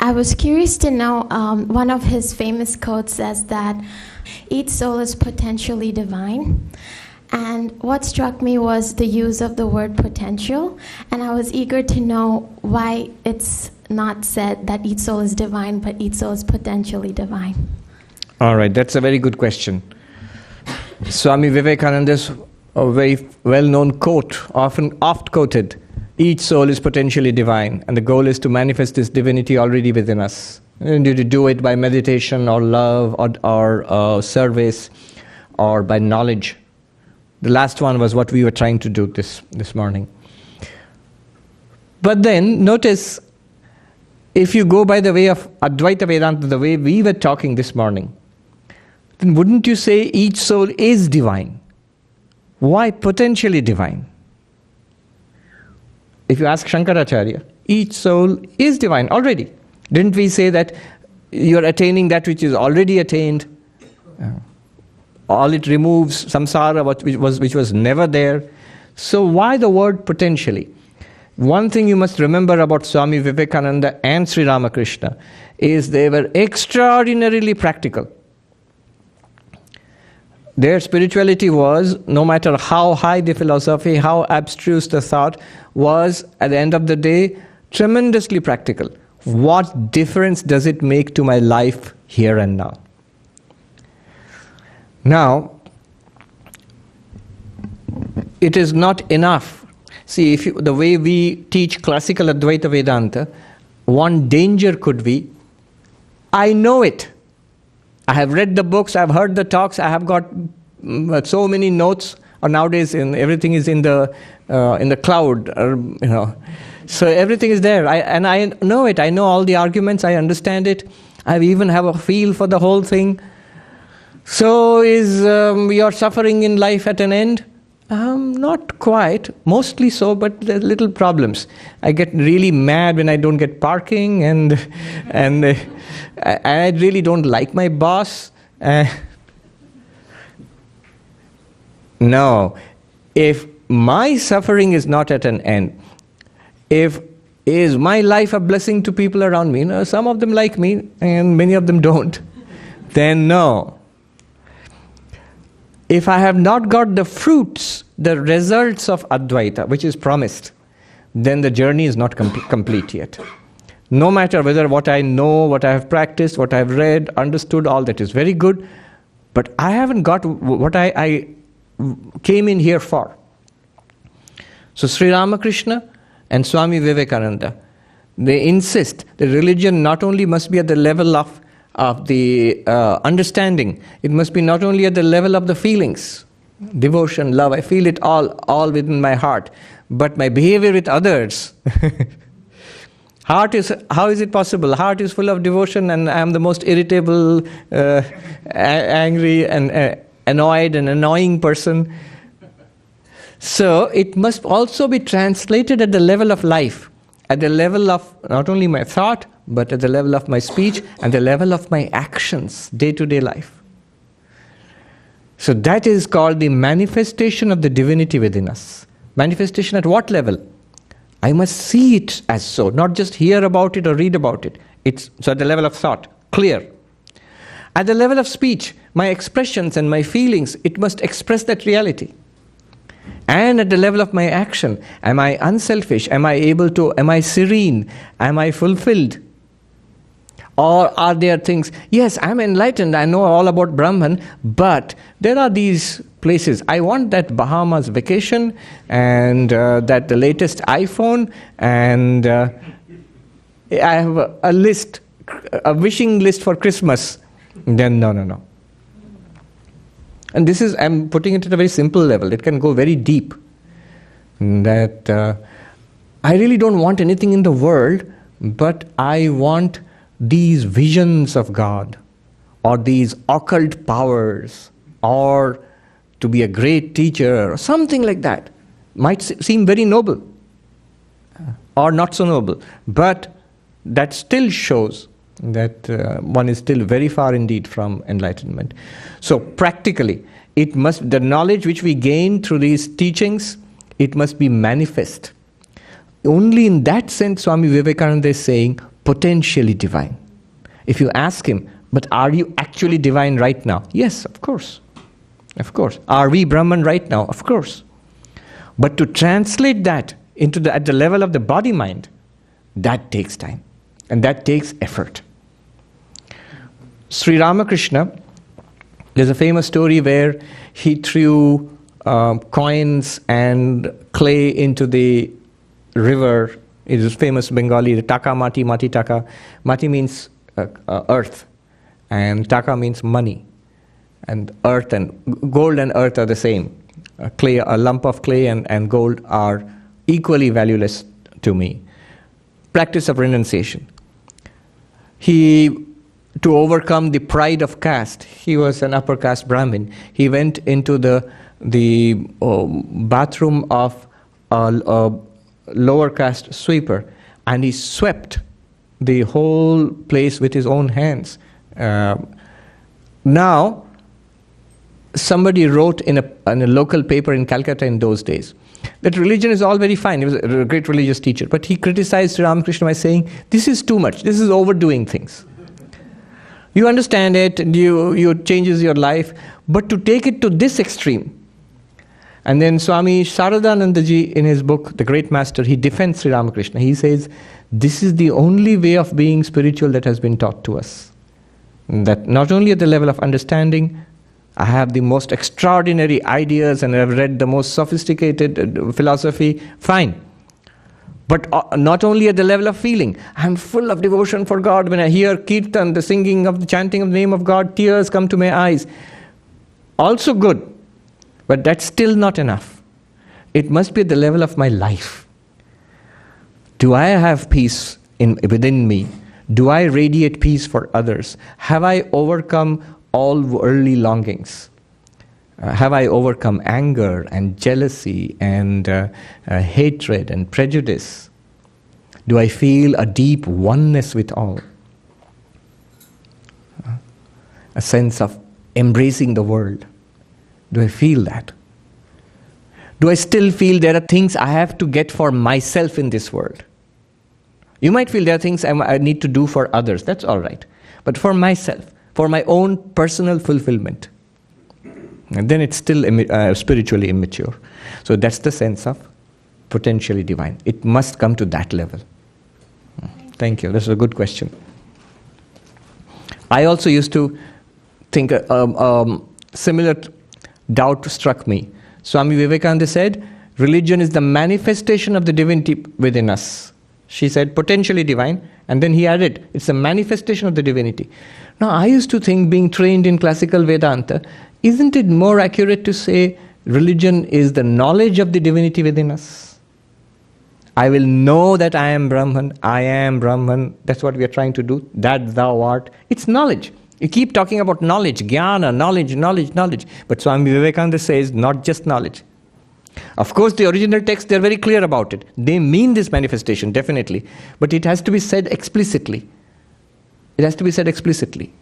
I was curious to know, one of his famous quotes says that each soul is potentially divine. And what struck me was the use of the word potential. And I was eager to know why it's not said that each soul is divine, but each soul is potentially divine. All right, that's a very good question. Swami Vivekananda's a very well-known quote, often oft-quoted, each soul is potentially divine, and the goal is to manifest this divinity already within us. And you do it by meditation or love or service or by knowledge. The last one was what we were trying to do this morning. But then, notice, if you go by the way of Advaita Vedanta, the way we were talking this morning, then wouldn't you say each soul is divine? Why potentially divine? If you ask Shankaracharya, each soul is divine already. Didn't we say that you're attaining that which is already attained? All it removes samsara, which was never there. So why the word potentially? One thing you must remember about Swami Vivekananda and Sri Ramakrishna is they were extraordinarily practical. Their spirituality was, no matter how high the philosophy, how abstruse the thought, was, at the end of the day, tremendously practical. What difference does it make to my life here and now? Now, it is not enough. See, the way we teach classical Advaita Vedanta, one danger could be, I know it. I have read the books, I have heard the talks, I have got so many notes. Or nowadays, everything is in the cloud. So everything is there, and I know it. I know all the arguments. I understand it. I even have a feel for the whole thing. So is your suffering in life at an end? Not quite. Mostly so, but there are little problems. I get really mad when I don't get parking, and I really don't like my boss. No, if my suffering is not at an end, is my life a blessing to people around me? Some of them like me, and many of them don't. Then no. If I have not got the fruits, the results of Advaita, which is promised, then the journey is not complete yet. No matter whether what I know, what I have practiced, what I have read, understood, all that is very good, but I haven't got what I came in here for. So Sri Ramakrishna and Swami Vivekananda, they insist that religion not only must be at the level of the understanding, it must be not only at the level of the feelings, devotion, love, I feel it all within my heart, but my behavior with others. How is it possible? Heart is full of devotion and I am the most irritable, angry and annoyed and annoying person. So it must also be translated at the level of life, at the level of not only my thought, but at the level of my speech and the level of my actions, day-to-day life. So that is called the manifestation of the divinity within us. Manifestation at what level? I must see it as so, not just hear about it or read about it. So at the level of thought, clear. At the level of speech, my expressions and my feelings, it must express that reality. And at the level of my action, am I unselfish? Am I serene? Am I fulfilled? Or are there things, yes, I'm enlightened, I know all about Brahman, but there are these places. I want that Bahamas vacation and that the latest iPhone, and I have a list, a wishing list for Christmas. Then no. And I'm putting it at a very simple level. It can go very deep. That I really don't want anything in the world, but I want these visions of God, or these occult powers, or to be a great teacher, or something like that. Might seem very noble, or not so noble, but that still shows that one is still very far indeed from enlightenment. So practically, the knowledge which we gain through these teachings, it must be manifest. Only in that sense Swami Vivekananda is saying potentially divine. If you ask him, but are you actually divine right now? Yes, of course. Of course. Are we Brahman right now? Of course. But to translate that at the level of the body-mind, that takes time. And that takes effort. Sri Ramakrishna, there's a famous story where he threw coins and clay into the river. It is famous Bengali, the taka mati, mati taka. Mati means earth, and taka means money. And earth and gold and earth are the same. Clay, a lump of clay and gold are equally valueless to me. Practice of renunciation. To overcome the pride of caste, he was an upper caste Brahmin. He went into the bathroom of a lower caste sweeper, and he swept the whole place with his own hands. Now, somebody wrote in a local paper in Calcutta in those days that religion is all very fine. He was a great religious teacher, but he criticized Ramakrishna by saying, this is too much, this is overdoing things. You understand it, you changes your life, but to take it to this extreme. And then Swami Sarvapriyananda ji, in his book, The Great Master, he defends Sri Ramakrishna. He says, this is the only way of being spiritual that has been taught to us. That not only at the level of understanding, I have the most extraordinary ideas and I've read the most sophisticated philosophy, fine. But not only at the level of feeling. I'm full of devotion for God. When I hear kirtan, the singing of the chanting of the name of God, tears come to my eyes. Also good. But that's still not enough. It must be at the level of my life. Do I have peace within me? Do I radiate peace for others? Have I overcome all worldly longings? Have I overcome anger and jealousy and hatred and prejudice? Do I feel a deep oneness with all? A sense of embracing the world. Do I feel that? Do I still feel there are things I have to get for myself in this world? You might feel there are things I need to do for others. That's all right. But for myself, for my own personal fulfillment, and then it's still spiritually immature. So that's the sense of potentially divine. It must come to that level. Thank you. That's a good question. I also used to think similar doubt struck me. Swami Vivekananda said, religion is the manifestation of the divinity within us. She said, potentially divine, and then he added, it's a manifestation of the divinity. Now, I used to think, being trained in classical Vedanta, isn't it more accurate to say religion is the knowledge of the divinity within us? I will know that I am Brahman, that's what we are trying to do, that thou art. It's knowledge. You keep talking about knowledge, jnana, knowledge. But Swami Vivekananda says, not just knowledge. Of course, the original text, they're very clear about it. They mean this manifestation, definitely. But it has to be said explicitly. It has to be said explicitly.